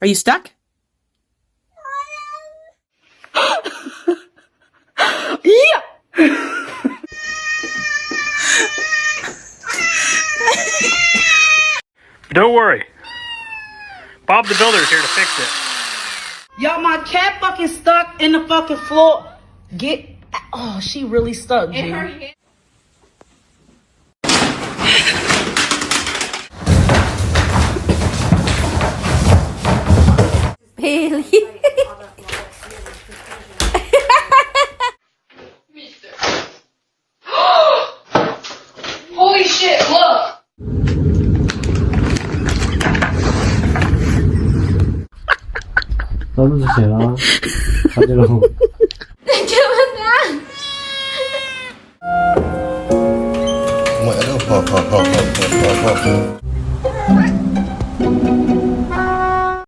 Are you stuck? Yeah. Don't worry. Bob the Builder is here to fix it. Y'all, my cat fucking stuck in the fucking floor. Oh, she really stuck, G. Bailey. Holy shit, look. Tao是谁啊？他这种。Mẹ nó phò phò phò phò phò phò phò